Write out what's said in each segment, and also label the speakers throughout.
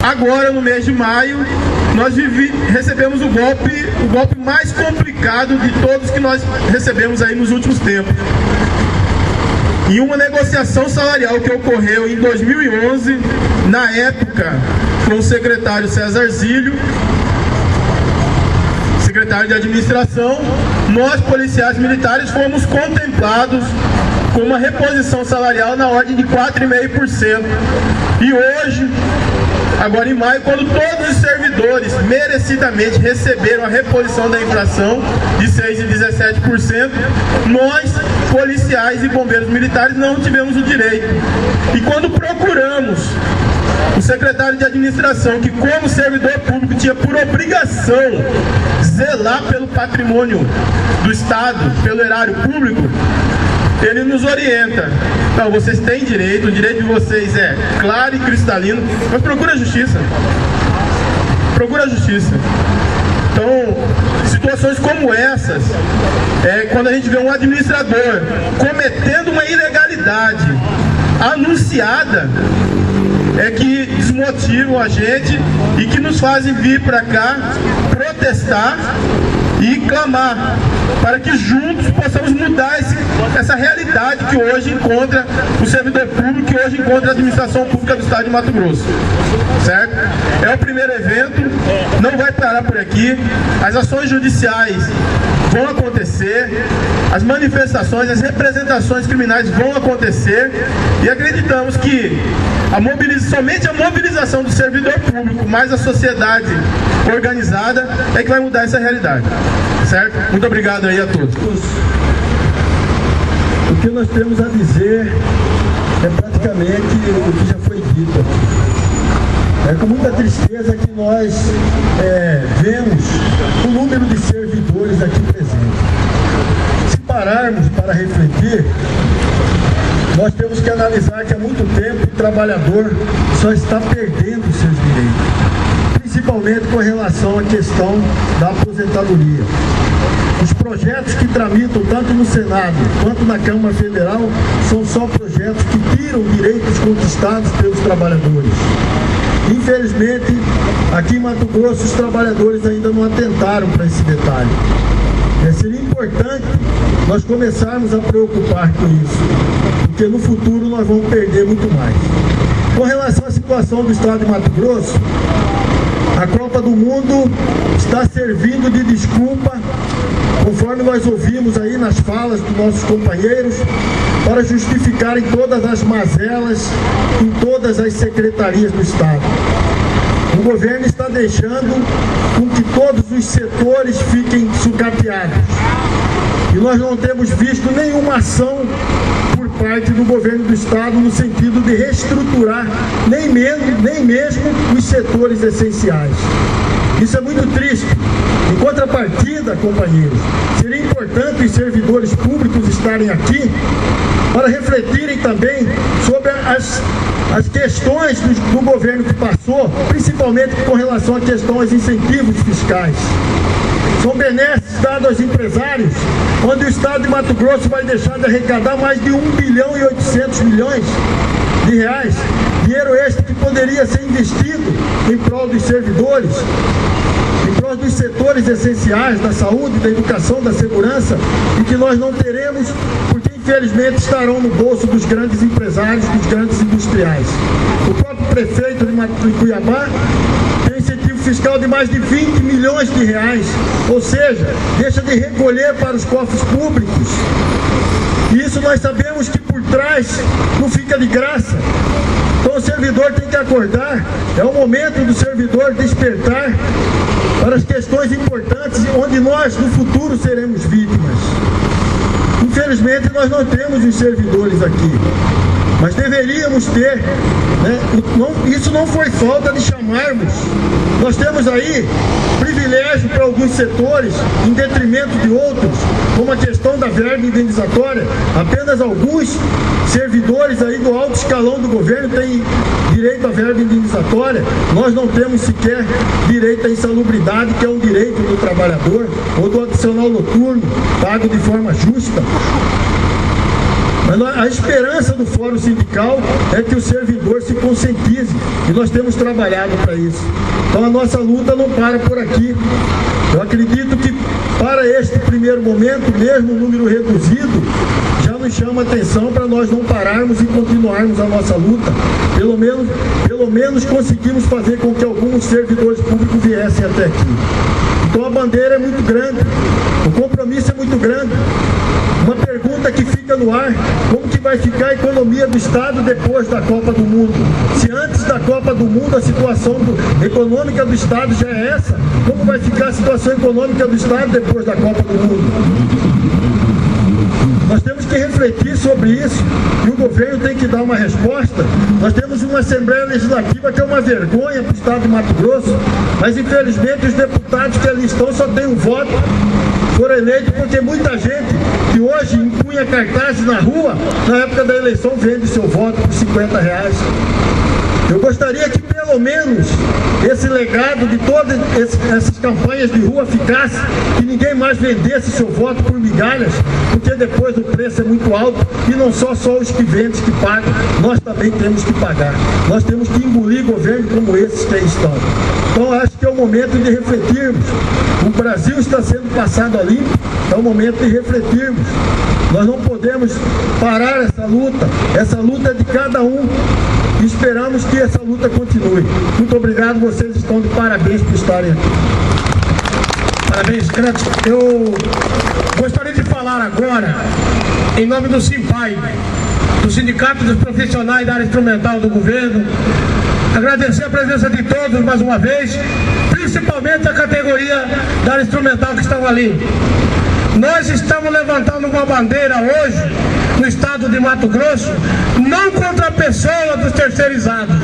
Speaker 1: Agora, no mês de maio, nós recebemos o golpe mais complicado de todos que nós recebemos aí nos últimos tempos. Em uma negociação salarial que ocorreu em 2011, na época, com o secretário César Zílio, secretário de administração, nós, policiais militares, fomos contemplados com uma reposição salarial na ordem de 4,5%. E hoje, agora em maio, quando todos os servidores merecidamente receberam a reposição da inflação de 6% e 17%, nós, policiais e bombeiros militares, não tivemos o direito. E quando procuramos o secretário de administração, que como servidor público tinha por obrigação zelar pelo patrimônio do Estado, pelo erário público, ele nos orienta: não, vocês têm direito, o direito de vocês é claro e cristalino, mas procura a justiça. Procura a justiça. Então, situações como essas, quando a gente vê um administrador cometendo uma ilegalidade anunciada, que desmotivam a gente e que nos fazem vir para cá protestar e clamar para que juntos possamos mudar essa realidade que hoje encontra o servidor público, que hoje encontra a administração pública do Estado de Mato Grosso. Certo? É o primeiro evento, não vai parar por aqui. As ações judiciais vão acontecer, as manifestações, as representações criminais vão acontecer, e acreditamos que somente a mobilização do servidor público mais a sociedade organizada é que vai mudar essa realidade. Certo? Muito obrigado aí a todos.
Speaker 2: O que nós temos a dizer é praticamente o que já foi dito aqui. É com muita tristeza que nós vemos o número de servidores aqui presentes. Se pararmos para refletir, nós temos que analisar que há muito tempo o trabalhador só está perdendo os seus direitos, principalmente com relação à questão da aposentadoria. Os projetos que tramitam tanto no Senado quanto na Câmara Federal são só projetos que tiram direitos conquistados pelos trabalhadores. Infelizmente, aqui em Mato Grosso, os trabalhadores ainda não atentaram para esse detalhe. Seria importante nós começarmos a preocupar com isso, porque no futuro nós vamos perder muito mais. Com relação à situação do Estado de Mato Grosso, a Copa do Mundo está servindo de desculpa, conforme nós ouvimos aí nas falas dos nossos companheiros, para justificarem todas as mazelas em todas as secretarias do Estado. O governo está deixando com que todos os setores fiquem sucateados. E nós não temos visto nenhuma ação por parte do governo do Estado no sentido de reestruturar nem mesmo os setores essenciais. Isso é muito triste. Em contrapartida, companheiros, seria importante os servidores públicos estarem aqui para refletirem também sobre as questões do governo que passou, principalmente com relação à questão aos incentivos fiscais. São benesses dados aos empresários, onde o Estado de Mato Grosso vai deixar de arrecadar mais de 1 bilhão e 800 milhões de reais. Dinheiro este que poderia ser investido em prol dos servidores, em prol dos setores essenciais da saúde, da educação, da segurança, e que nós não teremos, porque infelizmente estarão no bolso dos grandes empresários, dos grandes industriais. O próprio prefeito de Cuiabá tem incentivo fiscal de mais de 20 milhões de reais, ou seja, deixa de recolher para os cofres públicos. E isso nós sabemos que por trás não fica de graça. Então o servidor tem que acordar, é o momento do servidor despertar para as questões importantes, onde nós no futuro seremos vítimas. Infelizmente nós não temos os servidores aqui, mas deveríamos ter, né? Isso não foi falta de chamarmos. Nós temos aí privilégio para alguns setores em detrimento de outros, como a questão da verba indenizatória. Apenas alguns servidores aí do alto escalão do governo têm direito à verba indenizatória. Nós não temos sequer direito à insalubridade, que é um direito do trabalhador, ou do adicional noturno, pago de forma justa. Mas a esperança do Fórum Sindical é que o servidor se conscientize, e nós temos trabalhado para isso. Então a nossa luta não para por aqui. Eu acredito que para este primeiro momento, mesmo um número reduzido, já nos chama a atenção para nós não pararmos e continuarmos a nossa luta. Pelo menos conseguimos fazer com que alguns servidores públicos viessem até aqui. Então a bandeira é muito grande, o compromisso é muito grande. Uma pergunta que fica no ar: como que vai ficar a economia do Estado depois da Copa do Mundo? Se antes da Copa do Mundo a situação econômica do Estado já é essa, como vai ficar a situação econômica do Estado depois da Copa do Mundo? Nós temos que refletir sobre isso, e o governo tem que dar uma resposta. Nós temos uma Assembleia Legislativa que é uma vergonha para o Estado de Mato Grosso, mas infelizmente os deputados que ali estão só têm um voto. Foram eleitos porque muita gente que hoje impunha cartazes na rua, na época da eleição, vende seu voto por R$50. Eu gostaria que pelo menos esse legado de todas essas campanhas de rua ficasse, que ninguém mais vendesse seu voto por migalhas, porque depois o preço é muito alto, e não só os que vendem que pagam, nós também temos que pagar. Nós temos que engolir governos como esses que aí estão. Então acho que é o momento de refletirmos. O Brasil está sendo passado a limpo, é o momento de refletirmos. Nós não podemos parar essa luta é de cada um. E esperamos que essa luta continue. Muito obrigado, vocês estão de parabéns por estarem aqui.
Speaker 3: Parabéns, Creto. Eu gostaria de falar agora, em nome do SIMPAI, do Sindicato dos Profissionais da Área Instrumental do Governo, agradecer a presença de todos mais uma vez, principalmente a categoria da área instrumental que estão ali. Nós estamos levantando uma bandeira hoje, no estado de Mato Grosso, não contra a pessoa dos terceirizados,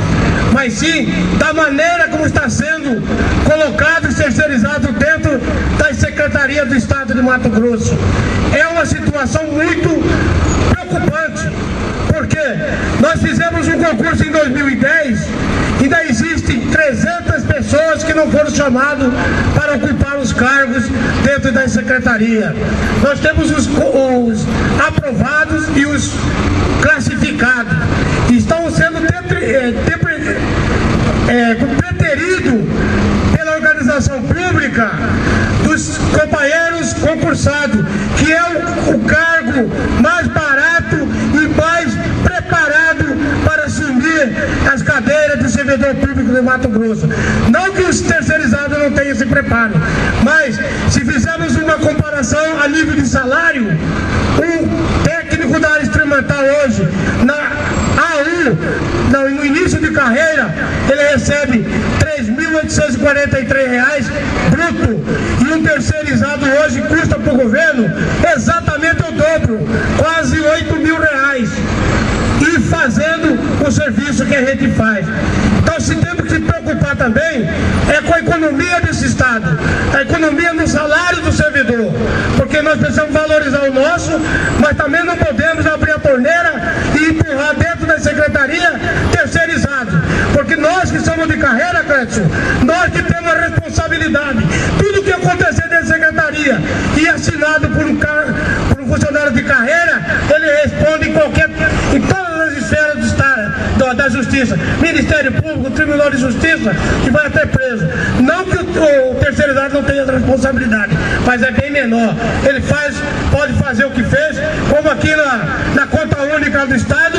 Speaker 3: mas sim da maneira como está sendo colocado e terceirizado dentro das secretarias do estado de Mato Grosso. É uma situação muito preocupante, porque nós fizemos um concurso em 2010, ainda existem 300 pessoas que não foram chamadas para ocupar os cargos dentro da secretaria. Nós temos os aprovados e os classificados. Estão sendo preteridos pela organização pública dos companheiros concursados, que é o cargo mais barato e mais preparado para assumir as cadeiras de servidor público de Mato Grosso. Não que os terceirizados não tenham esse preparo, mas se fizermos uma comparação a nível de salário, um técnico da área instrumental hoje, na A1, no início de carreira, ele recebe R$3.843 bruto, e um terceirizado hoje custa para o governo exatamente o dobro, quase R$8.000, e fazendo o serviço que a gente faz. Então, se temos que se preocupar também é com a economia desse estado, a economia no salário do servidor, porque nós precisamos valorizar o nosso, mas também não podemos abrir a torneira e empurrar dentro da secretaria terceirizado, porque nós que somos de carreira, Clécio, nós que temos a responsabilidade, tudo que acontecer dentro da secretaria e assinado por um funcionário de carreira, ele responde em todas as esferas do estado, da justiça, Ministério Público, Tribunal de Justiça, que vai até preso. Não que o terceirizado não tenha responsabilidade, mas é bem menor. Ele pode fazer o que fez, como aqui na conta única do estado,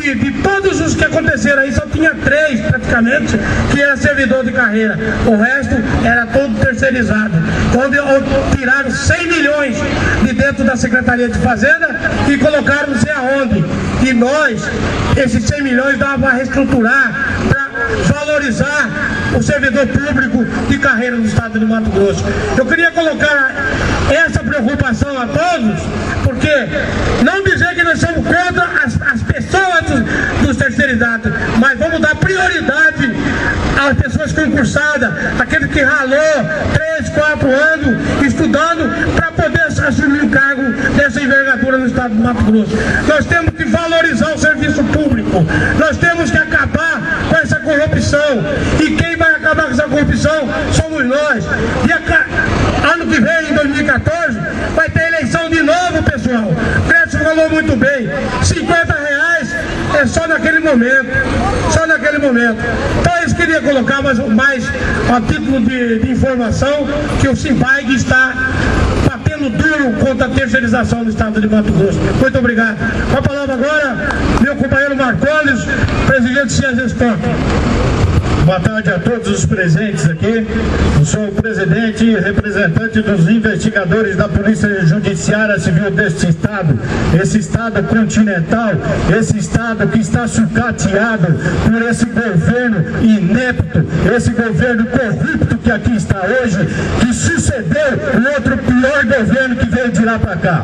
Speaker 3: de todos os que aconteceram aí, só tinha 3 praticamente que era servidor de carreira, o resto era todo terceirizado. Onde tiraram 100 milhões de dentro da Secretaria de Fazenda e colocaram não sei aonde. E nós, esses 100 milhões dava para reestruturar, para valorizar o servidor público de carreira no estado de Mato Grosso. Eu queria colocar essa preocupação a todos, porque não dizer que nós somos contra as pessoas dos terceirizados, mas vamos dar prioridade às pessoas concursadas, aquele que ralou 3, 4 anos estudando para poder assumir um cargo dessa envergadura no estado de Mato Grosso. Nós temos que valorizar o serviço público, nós temos que acabar com essa corrupção, e quem vai acabar com essa corrupção somos nós. E ano que vem, em 2014, vai ter eleição de novo, pessoal. O Clécio falou falou muito bem, R$50 é só naquele momento, só naquele momento. Então eles queriam colocar mais a título de informação que o Simpag está batendo duro contra a terceirização do estado de Mato Grosso. Muito obrigado. Com a palavra agora, meu companheiro Marcones, presidente do Ciesgestor.
Speaker 4: Boa tarde a todos os presentes aqui. Eu sou o presidente e representante dos investigadores da Polícia Judiciária Civil deste estado, esse estado continental, esse estado que está sucateado por esse governo inepto, esse governo corrupto que aqui está hoje, que sucedeu o outro pior governo que veio de lá para cá.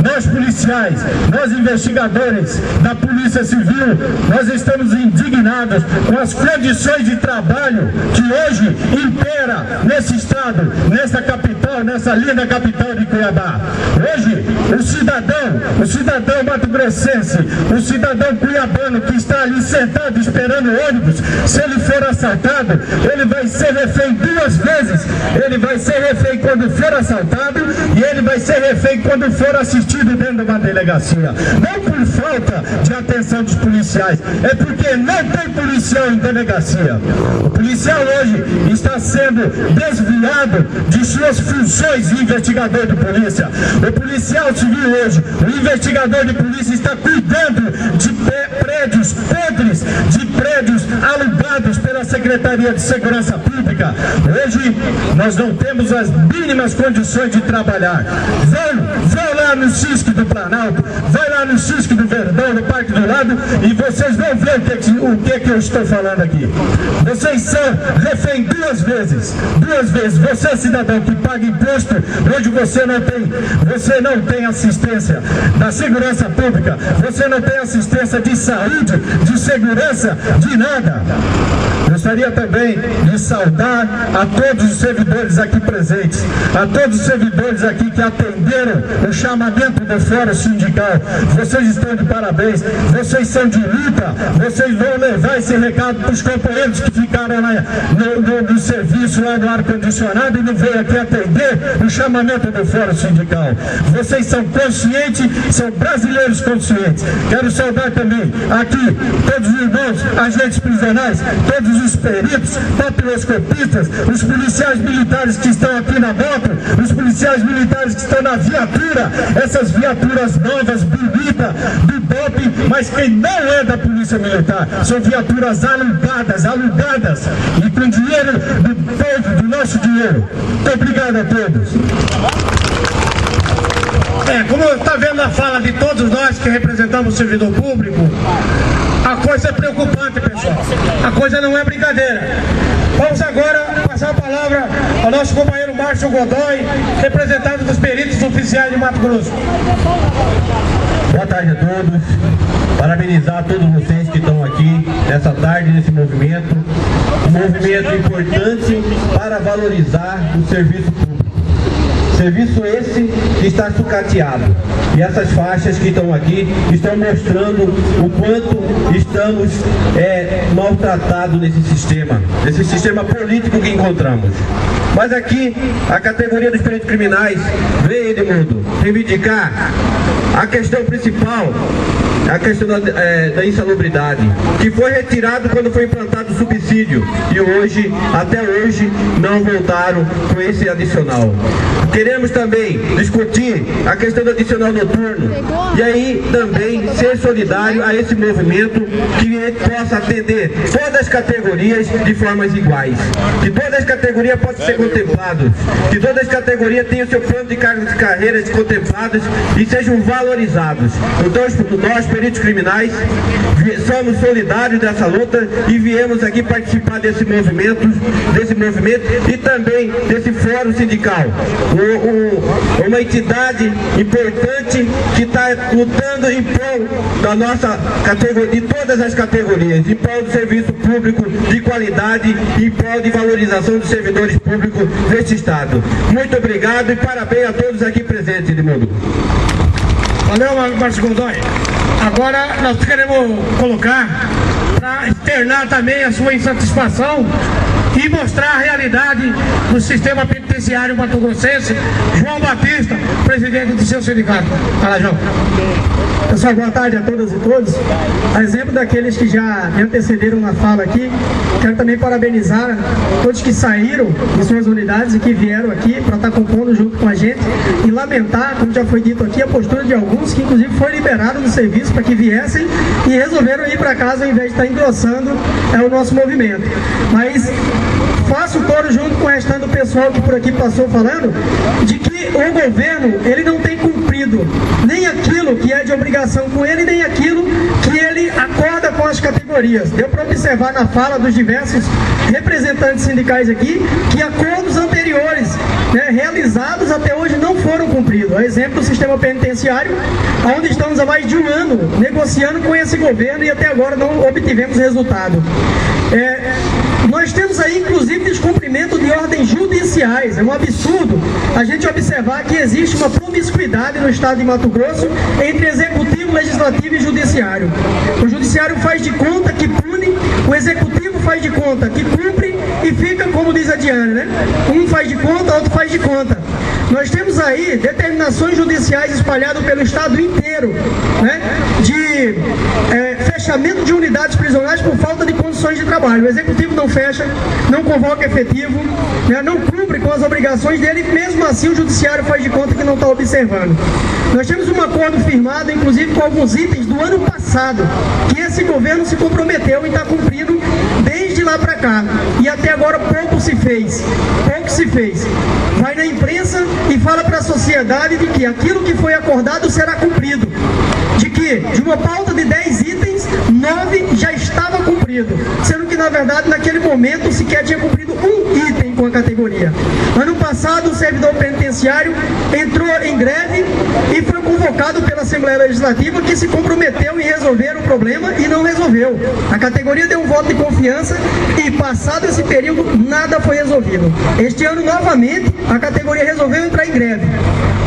Speaker 4: Nós policiais, nós investigadores da Polícia Civil, nós estamos indignados com as condições de trabalho que hoje impera nesse estado, nessa capital, nessa linda capital de Cuiabá. Hoje, o cidadão mato-grossense, o cidadão cuiabano que está ali sentado esperando o ônibus, se ele for assaltado, ele vai ser refém 2 vezes. Ele vai ser refém quando for assaltado e ele vai ser refém quando for assistido dentro de uma delegacia. Não por falta de atenção dos policiais, é porque não tem policial em delegacia. O policial hoje está sendo desviado de suas funções de investigador de polícia. O policial civil hoje, o investigador de polícia está cuidando de prédios podres, de prédios alugados pela Secretaria de Segurança Pública. Hoje nós não temos as mínimas condições de trabalhar. Vão lá no CISC do Planalto, vai lá no CISC do Verdão, no Parque do Lado, e vocês vão ver o que eu estou falando aqui. Vocês são refém 2 vezes. 2 vezes. Você, cidadão que paga imposto, hoje você não tem assistência da segurança pública, você não tem assistência de saúde, de segurança, de nada. Gostaria também de saudar a todos os servidores aqui presentes, a todos os servidores aqui que atenderam o chamamento do Fórum Sindical. Vocês estão de parabéns, vocês são de luta, vocês vão levar esse recado para os companheiros que ficaram lá no serviço, lá no ar-condicionado, e não veio aqui atender o chamamento do Fórum Sindical. Vocês são conscientes, são brasileiros conscientes. Quero saudar também aqui todos os irmãos, agentes prisionais, todos os peritos, papiloscopistas, os policiais militares que estão aqui na moto, os policiais militares que estão na viatura, essas viaturas novas, bonitas, do BOP, mas que não é da Polícia Militar, são viaturas alugadas, e com dinheiro do povo, do nosso dinheiro. Muito obrigado a todos.
Speaker 3: Como está vendo a fala de todos nós que representamos o servidor público, a coisa é preocupante, pessoal. A coisa não é brincadeira. Vamos agora passar a palavra ao nosso companheiro Márcio Godoy, representante dos peritos oficiais de Mato Grosso.
Speaker 5: Boa tarde a todos. Parabenizar todos vocês que estão aqui nessa tarde, nesse movimento. Um movimento importante para valorizar o serviço público. Serviço esse que está sucateado. E essas faixas que estão aqui estão mostrando o quanto estamos maltratados nesse sistema político que encontramos. Mas aqui, a categoria dos peritos criminais veio, Edmundo, reivindicar a questão principal, a questão da insalubridade, que foi retirado quando foi implantado o subsídio, e hoje, até hoje, não voltaram com esse adicional. Queremos também discutir a questão do adicional noturno, e aí também ser solidário a esse movimento que possa atender todas as categorias de formas iguais, que todas as categorias possam ser contempladas, que todas as categorias tenham seu plano de carreiras contemplados e sejam valorizados. Então nós, peritos criminais, somos solidários dessa luta e viemos aqui participar desse movimento e também desse fórum sindical. Uma entidade importante que está lutando em prol da nossa categoria, de todas as categorias, em prol do serviço público de qualidade, em prol de valorização dos servidores públicos deste estado. Muito obrigado e parabéns a todos aqui presentes, Edmundo.
Speaker 3: Valeu, Márcio Godoy. Agora nós queremos colocar para externar também a sua insatisfação e mostrar a realidade do sistema penitenciário mato-grossense. João Batista, presidente do seu sindicato. Fala, João.
Speaker 6: Pessoal, boa tarde a todas e todos. A exemplo daqueles que já me antecederam na fala aqui, quero também parabenizar todos que saíram de suas unidades e que vieram aqui para estar compondo junto com a gente e lamentar, como já foi dito aqui, a postura de alguns que inclusive foi liberado do serviço para que viessem e resolveram ir para casa ao invés de estar engrossando o nosso movimento. Mas faço coro junto com o restante do pessoal que por aqui passou falando de que o governo, ele não tem cumprido nem aquilo que é de obrigação com ele, nem aquilo que ele acorda com as categorias. Deu para observar na fala dos diversos representantes sindicais aqui que acordos anteriores, realizados até hoje não foram cumpridos. A exemplo do sistema penitenciário, onde estamos há mais de um ano negociando com esse governo e até agora não obtivemos resultado. Nós temos aí, inclusive, descumprimento de ordens judiciais. É um absurdo a gente observar que existe uma promiscuidade no estado de Mato Grosso entre executivo, legislativo e judiciário. O judiciário faz de conta que pune, o executivo faz de conta que cumpre e fica, como diz a Diana, né? Um faz de conta, outro faz de conta. Nós temos aí determinações judiciais espalhadas pelo estado inteiro, de fechamento de unidades prisionais por falta de condições de trabalho. O executivo não fecha, não convoca efetivo, não cumpre com as obrigações dele, e mesmo assim o judiciário faz de conta que não está observando. Nós temos um acordo firmado, inclusive com alguns itens do ano passado, que esse governo se comprometeu em estar cumprindo desde lá para cá. E até agora pouco se fez. Pouco se fez. Vai na imprensa e fala para a sociedade de que aquilo que foi acordado será cumprido. De que de uma pauta de 10 itens, 9 já estava cumprido. Sendo que, na verdade, naquele momento sequer tinha cumprido um item com a categoria. Ano passado, o servidor penitenciário entrou em greve e foi convocado pela Assembleia Legislativa, que se comprometeu em resolver o problema e não resolveu. A categoria deu um voto de confiança e, passado esse período, nada foi resolvido. Este ano, novamente, a categoria resolveu entrar em greve.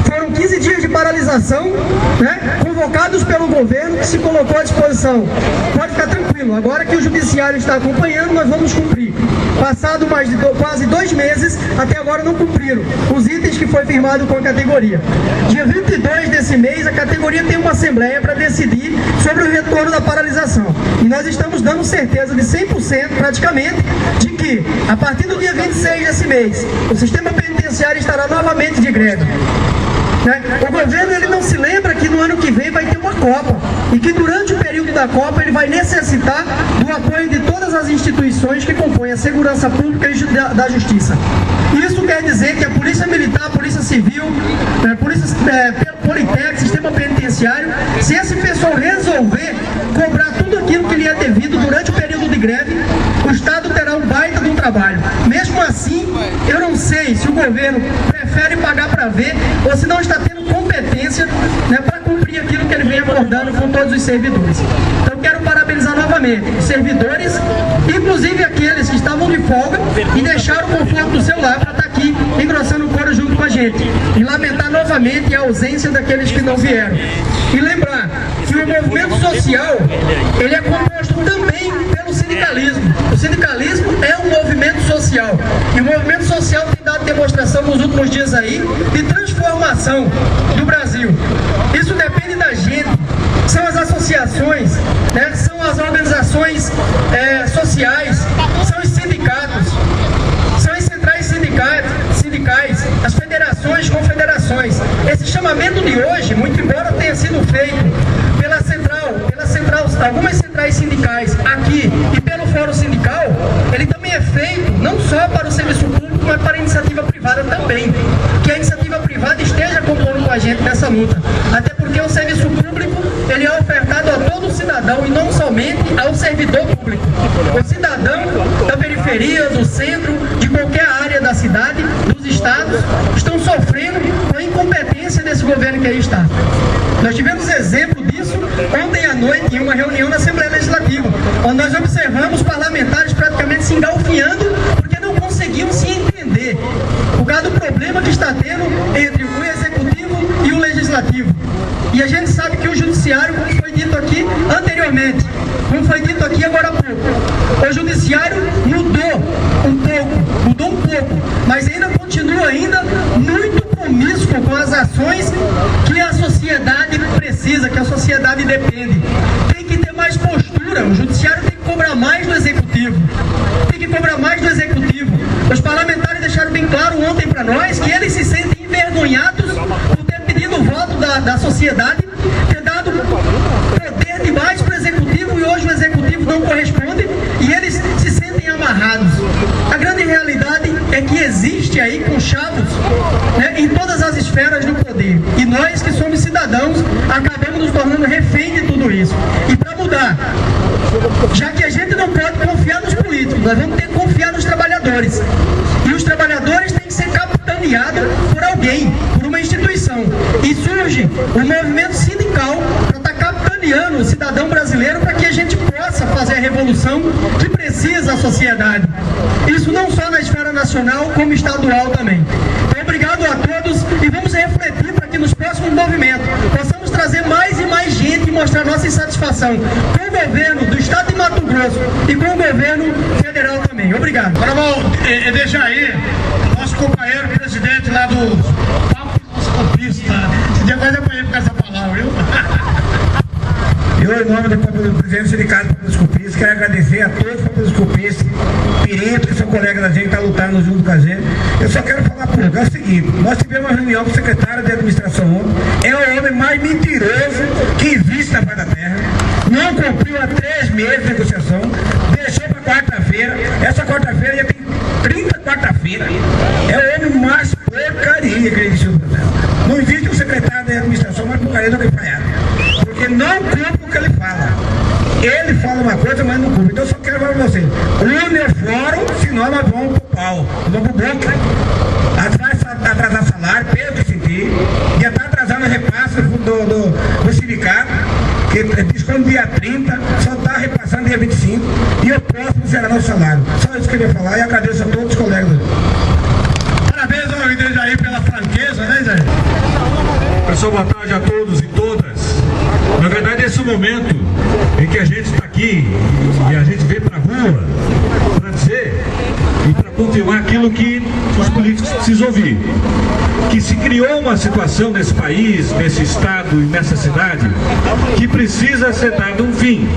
Speaker 6: Foram 15 dias de paralisação, convocados pelo governo, que se colocou à disposição. Pode ficar tranquilo, agora que o judiciário está acompanhando, nós vamos cumprir. Passado mais de quase 2 meses, até agora não cumpriram os itens que foi firmado com a categoria. Dia 22 desse mês, a categoria tem uma assembleia para decidir sobre o retorno da paralisação. E nós estamos dando certeza de 100% praticamente de que, a partir do dia 26 desse mês, o sistema penitenciário estará novamente de greve. O governo, ele não se lembra que no ano que vem vai ter uma Copa e que durante o período da Copa ele vai necessitar do apoio de todas as instituições que compõem a segurança pública e da justiça. Isso quer dizer que a Polícia Militar, a Polícia Civil, a Polícia Politec, Sistema Penitenciário, se esse pessoal resolver cobrar tudo aquilo que lhe é devido durante o período de greve, o Estado terá um baita de um trabalho. Mesmo assim, eu não sei se o governo prefere pagar para ver ou se não está tendo competência para cumprir aquilo que ele vem acordando com todos os servidores. Então quero parabenizar novamente os servidores, inclusive aqueles que estavam de folga e deixaram o conforto do seu lar para estar aqui engrossando o coro junto com a gente. E lamentar novamente a ausência daqueles que não vieram. E lembrar que o movimento social, ele é composto também pelo sindicalismo. O sindicalismo é um movimento social. E o movimento social tem dado demonstração nos últimos dias aí de transformação do Brasil. Isso depende da gente. São as associações, são as organizações sociais, são os sindicatos, são as centrais sindicais, as federações, confederações. Esse chamamento de hoje, muito embora tenha sido feito pela central, algumas centrais sindicais aqui e pelo Fórum Sindical, ele também é feito não só para o serviço público, mas para a iniciativa privada também. Que a iniciativa privada esteja compondo com a gente nessa luta. Até porque o serviço público, ele é ofertado a todo cidadão e não somente ao servidor público. O cidadão da periferia, do centro, de qualquer área da cidade, dos estados, estão sofrendo com a incompetência desse governo que aí está. Nós tivemos exemplo disso ontem à noite em uma reunião na Assembleia Legislativa, onde nós observamos parlamentares praticamente se engalfinhando porque não conseguiam se entender por causa do problema que está tendo entre o Executivo e o Legislativo. E a gente sabe que o Judiciário, como foi dito aqui anteriormente, como foi dito aqui agora há pouco, o Judiciário mudou um pouco sociedade depende. Tem que ter mais postura, o judiciário tem que cobrar mais do executivo. Tem que cobrar mais do executivo. Os parlamentares deixaram bem claro ontem para nós que eles se sentem envergonhados por ter pedido o voto da sociedade, ter dado poder demais para o executivo e hoje o executivo não corresponde e eles se sentem amarrados. A grande realidade é que existe aí conchavos, né, em todas as esferas do poder. E nós que somos cidadãos acabamos nos tornando refém de tudo isso. E para mudar, já que a gente não pode confiar nos políticos, nós vamos ter que confiar nos trabalhadores. E os trabalhadores têm que ser capitaneados por alguém, por uma instituição. E surge o movimento sindical para estar capitaneando o cidadão brasileiro para que a gente possa fazer a revolução que precisa a sociedade. Isso não só na esfera nacional, como estadual também. Então, obrigado a todos e vamos refletir para que nos próximos movimentos possamos trazer mais e mais gente e mostrar nossa insatisfação com o governo do estado de Mato Grosso e com o governo federal também. Obrigado.
Speaker 3: Agora vamos deixar aí nosso companheiro presidente lá do Papo Escopista. Esse dia quase apanhei com essa palavra, viu?
Speaker 7: Eu, em nome do presidente do Sindicato dos Papistas, quero agradecer a todos os papistas, Pirito, que são colegas da gente, que estão lutando junto com a gente. Eu só quero falar pouco. É o seguinte, nós tivemos uma reunião com o secretário de administração ontem, é o homem mais mentiroso que existe na face da terra, não cumpriu há 3 meses de negociação, deixou para quarta-feira, essa quarta-feira já tem 30 quarta-feira, é o homem mais porcaria que existe no Brasil. Não existe um secretário de administração mais porcaria do que Faiado, porque não cumpre o que ele fala. Ele fala uma coisa, mas não cumpre. Então eu só quero falar para vocês, une o fórum, senão nós vamos pro pau, nós vamos pro boca. Atrasar salário, pelo que sentir, já está atrasando o repasse do sindicato, que diz que no dia 30, só está repassando dia 25, e o próximo será nosso salário. Só isso que eu queria falar e agradeço a todos os colegas.
Speaker 3: Parabéns ao Jair pela franqueza, né, Jair?
Speaker 8: Pessoal, boa tarde a todos e todas. Na verdade, esse é o momento em que a gente está aqui e a gente vem para a rua para dizer e para confirmar aquilo que os políticos precisam ouvir. Que se criou uma situação nesse país, nesse estado e nessa cidade que precisa ser dado um fim.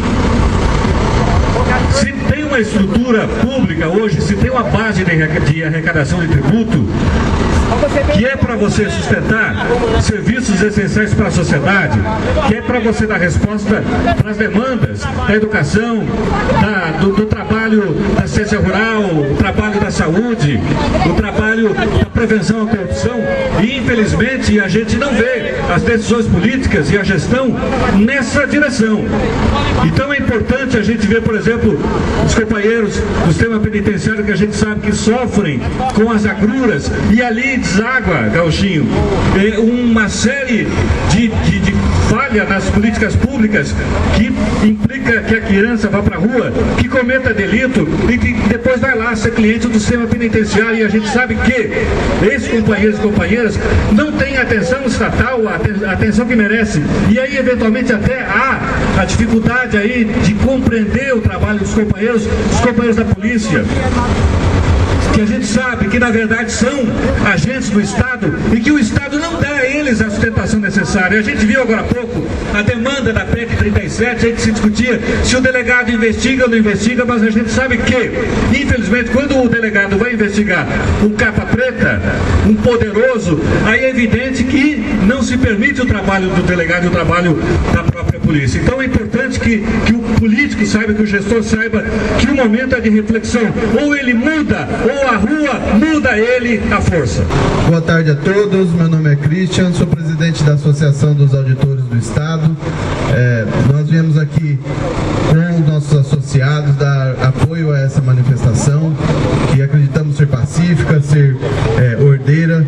Speaker 8: Se tem uma estrutura pública hoje, se tem uma base de arrecadação de tributo, que é para você sustentar serviços essenciais para a sociedade, que é para você dar resposta para as demandas da educação, do trabalho da assistência rural, o trabalho da saúde, o trabalho da prevenção à corrupção, e infelizmente a gente não vê as decisões políticas e a gestão nessa direção. Então é importante a gente ver, por exemplo, os companheiros do sistema penitenciário que a gente sabe que sofrem com as agruras e ali deságua, Gauchinho, uma série de falha nas políticas públicas que implica que a criança vá para a rua, que cometa delito e que depois vai lá ser cliente do sistema penitenciário, e a gente sabe que esses companheiros e companheiras não têm atenção estatal, a atenção que merece, e aí eventualmente até há a dificuldade aí de compreender o trabalho dos companheiros da polícia, que a gente sabe que na verdade são agentes do Estado e que o Estado não dá a eles a sustentação necessária. A gente viu agora há pouco a demanda da PEC 37, a gente se discutia se o delegado investiga ou não investiga, mas a gente sabe que, infelizmente, quando o delegado vai investigar um capa preta, um poderoso, aí é evidente que não se permite o trabalho do delegado e o trabalho da própria polícia. Então é importante que o político saiba, que o gestor saiba que o momento é de reflexão. Ou ele muda, ou a rua muda ele à força.
Speaker 9: Boa tarde a todos, meu nome é Christian, sou presidente da Associação dos Auditores do Estado. Nós viemos aqui com os nossos associados dar apoio a essa manifestação, que acreditamos ser pacífica, ser ordeira,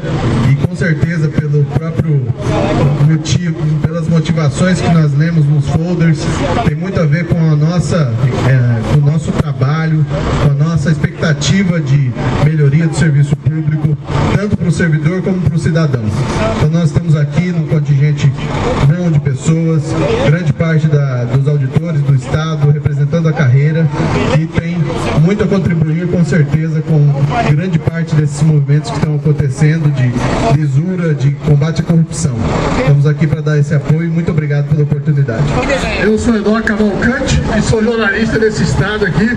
Speaker 9: e com certeza pelo próprio motivo, pelas motivações que nós lemos nos folders, tem muito a ver com a nossa, com o nosso trabalho, com a nossa expectativa de melhoria do serviço público, tanto para o servidor como para os cidadãos. Então nós estamos aqui num contingente bom de pessoas, grande parte dos auditores do Estado, representando a carreira, que tem muito a contribuir com certeza com grande parte desses movimentos que estão acontecendo de lisura, de combate à corrupção. Estamos aqui para dar esse apoio e muito obrigado pela oportunidade.
Speaker 2: Eu sou Eduardo Cavalcante e sou jornalista desse estado aqui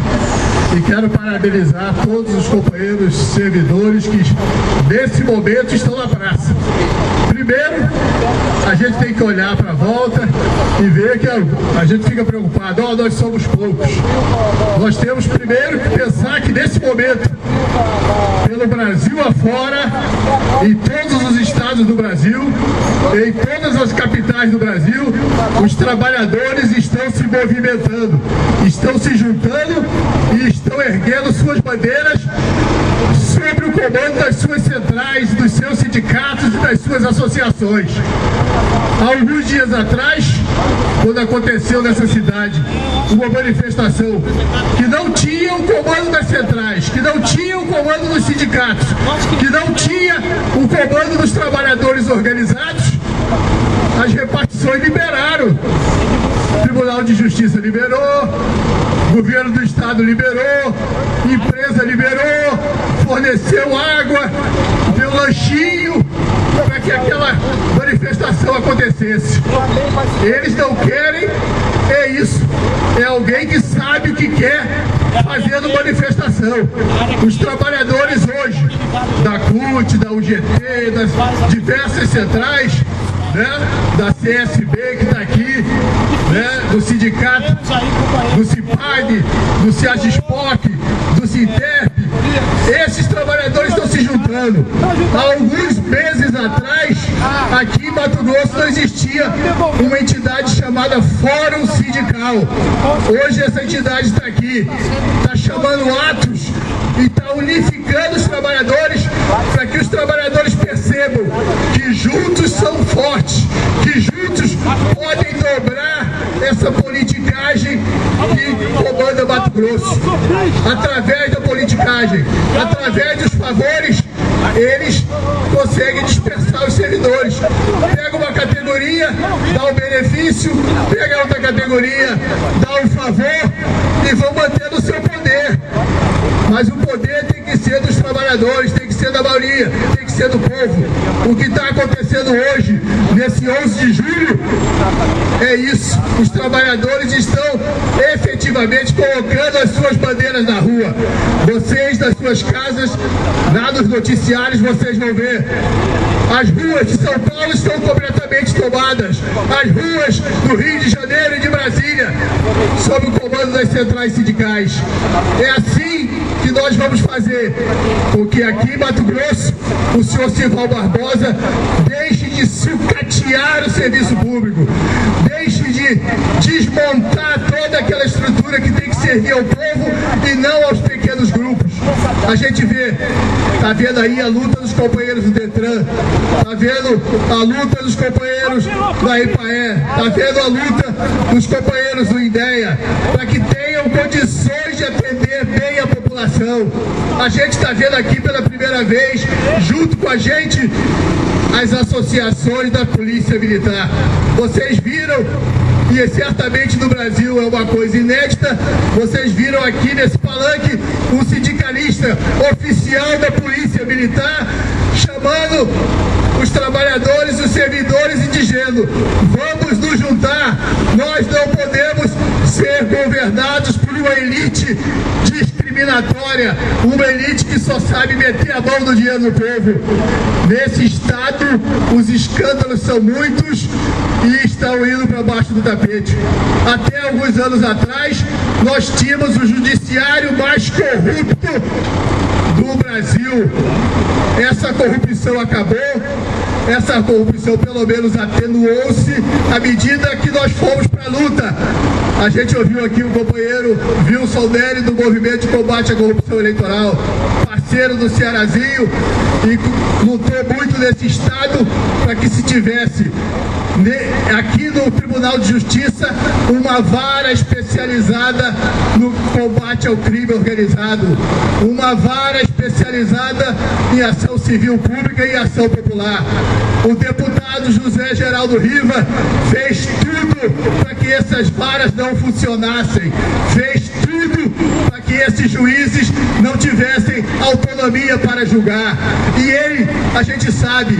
Speaker 2: e quero parabenizar todos os companheiros servidores que nesse momento estão na praça. Primeiro, a gente tem que olhar para a volta e ver que a gente fica preocupado, nós somos poucos. Nós temos primeiro que pensar que nesse momento, pelo Brasil afora, em todos os estados do Brasil, em todas as capitais do Brasil, os trabalhadores estão se movimentando, estão se juntando e estão erguendo suas bandeiras sobre o comando das suas centrais, dos seus sindicatos e das suas associações. Há alguns dias atrás, quando aconteceu nessa cidade uma manifestação que não tinha o comando das centrais, que não tinha o comando dos sindicatos, que não tinha o comando dos trabalhadores organizados, as repartições liberaram. O Tribunal de Justiça liberou, o governo do estado liberou, empresa liberou, forneceu água, deu lanchinho para que aquela manifestação acontecesse. Eles não querem, é isso, é alguém que sabe o que quer fazendo manifestação. Os trabalhadores hoje, da CUT, da UGT, das diversas centrais, da CSB que está aqui, do sindicato, do CIPAG, do CIAGESPOC, do SINTERP, esses trabalhadores estão se juntando. Há alguns meses atrás, aqui em Mato Grosso não existia uma entidade chamada Fórum Sindical. Hoje essa entidade está aqui, está chamando atos e está unificando os trabalhadores para que os trabalhadores percebam que juntos são fortes, que juntos podem dobrar essa politicagem que comanda Mato Grosso. Através da politicagem, através dos favores, eles conseguem dispersar os servidores. Pega uma categoria, dá um benefício, pega outra categoria, dá um favor e vão mantendo o seu poder. Mas o poder tem que ser dos trabalhadores, tem que ser da maioria, tem que ser do povo. O que está acontecendo hoje, nesse 11 de julho, é isso. Os trabalhadores estão efetivamente colocando as suas bandeiras na rua. Vocês, das suas casas, lá nos noticiários, vocês vão ver. As ruas de São Paulo estão completamente tomadas. As ruas do Rio de Janeiro e de Brasília, sob o comando das centrais sindicais. É assim que nós vamos fazer com que aqui em Mato Grosso o senhor Sival Barbosa deixe de sucatear o serviço público, deixe de desmontar toda aquela estrutura que tem que servir ao povo e não aos pequenos grupos. A gente vê, tá vendo aí a luta dos companheiros do Detran, tá vendo a luta dos companheiros da IPAE, tá vendo a luta dos companheiros do IDEA, para que tenham condições de atender bem a população. A gente está vendo aqui pela primeira vez, junto com a gente, as associações da Polícia Militar. Vocês viram, e certamente no Brasil é uma coisa inédita, vocês viram aqui nesse palanque um sindicalista oficial da Polícia Militar chamando os trabalhadores, os servidores e dizendo: vamos nos juntar, nós não podemos ser governados por uma elite discriminatória, uma elite que só sabe meter a mão no dinheiro do povo. Nesse estado, os escândalos são muitos e estão indo para baixo do tapete. Até alguns anos atrás, nós tínhamos o judiciário mais corrupto do Brasil. Essa corrupção acabou, essa corrupção pelo menos atenuou-se à medida que nós fomos para a luta. A gente ouviu aqui o companheiro Wilson Nery do Movimento de Combate à Corrupção Eleitoral, parceiro do Cearazinho, e lutou muito nesse estado para que se tivesse aqui no Tribunal de Justiça uma vara especializada no combate ao crime organizado, uma vara especializada em ação civil pública e ação popular. O deputado José Geraldo Riva fez tudo para que essas varas não funcionassem, fez tudo para que esses juízes não tivessem autonomia para julgar. E a gente sabe,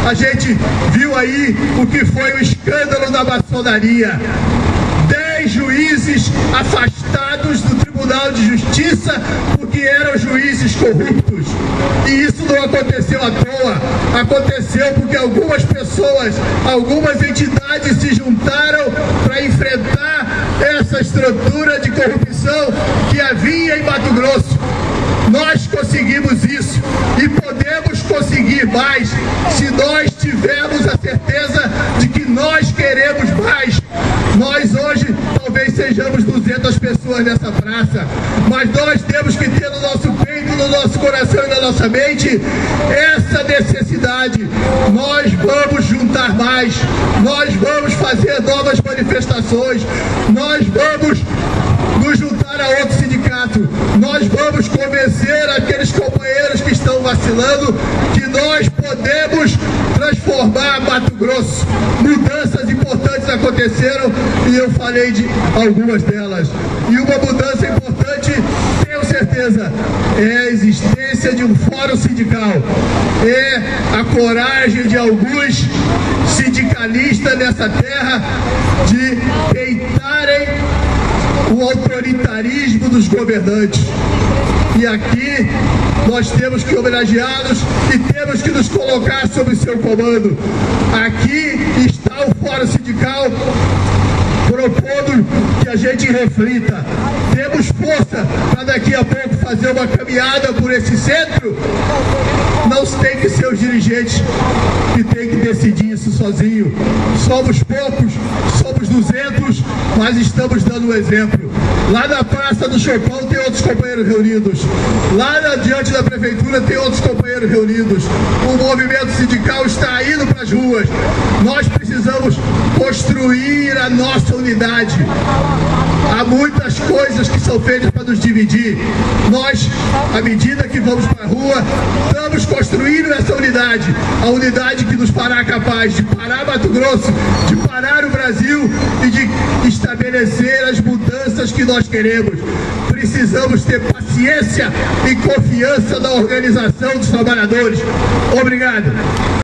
Speaker 2: a gente viu aí o que foi o escândalo da maçonaria. 10 juízes afastados do Tribunal de Justiça porque eram juízes corruptos. E isso não aconteceu à toa, aconteceu porque algumas pessoas, algumas entidades se juntaram para enfrentar essa estrutura de corrupção que havia em Mato Grosso. Nós conseguimos isso e podemos conseguir mais se nós tivermos a certeza de que nós queremos mais. Nós hoje talvez sejamos 200 pessoas nessa praça, mas nós temos que ter no nosso peito, no nosso coração e na nossa mente essa necessidade. Nós vamos juntar mais, nós vamos fazer novas manifestações, nós vamos nos juntar a outro sindicato, nós vamos convencer aqueles companheiros que estão vacilando que nós podemos transformar Mato Grosso. Mudanças importantes aconteceram e eu falei de algumas delas. E uma mudança importante, tenho certeza, é a existência de um fórum sindical. É a coragem de alguns sindicalistas nessa terra de peitarem o autoritarismo dos governantes. E aqui nós temos que homenageá-los e temos que nos colocar sob seu comando. Aqui está o Fórum Sindical propondo que a gente reflita. Temos força para daqui a pouco fazer uma caminhada por esse centro? Não tem que ser os dirigentes que tem que decidir isso sozinho. Somos poucos, somos 200, mas estamos dando um exemplo. Lá na Praça do Chopão tem outros companheiros reunidos. Lá diante da prefeitura tem outros companheiros reunidos. O movimento sindical está indo para as ruas. Nós precisamos construir a nossa unidade. Há muitas coisas que são feitas para nos dividir. Nós, à medida que vamos para a rua, estamos construindo essa unidade. A unidade que nos fará capaz de parar Mato Grosso, de parar o Brasil e de estabelecer as mudanças que nós queremos. Precisamos ter paciência e confiança na organização dos trabalhadores. Obrigado.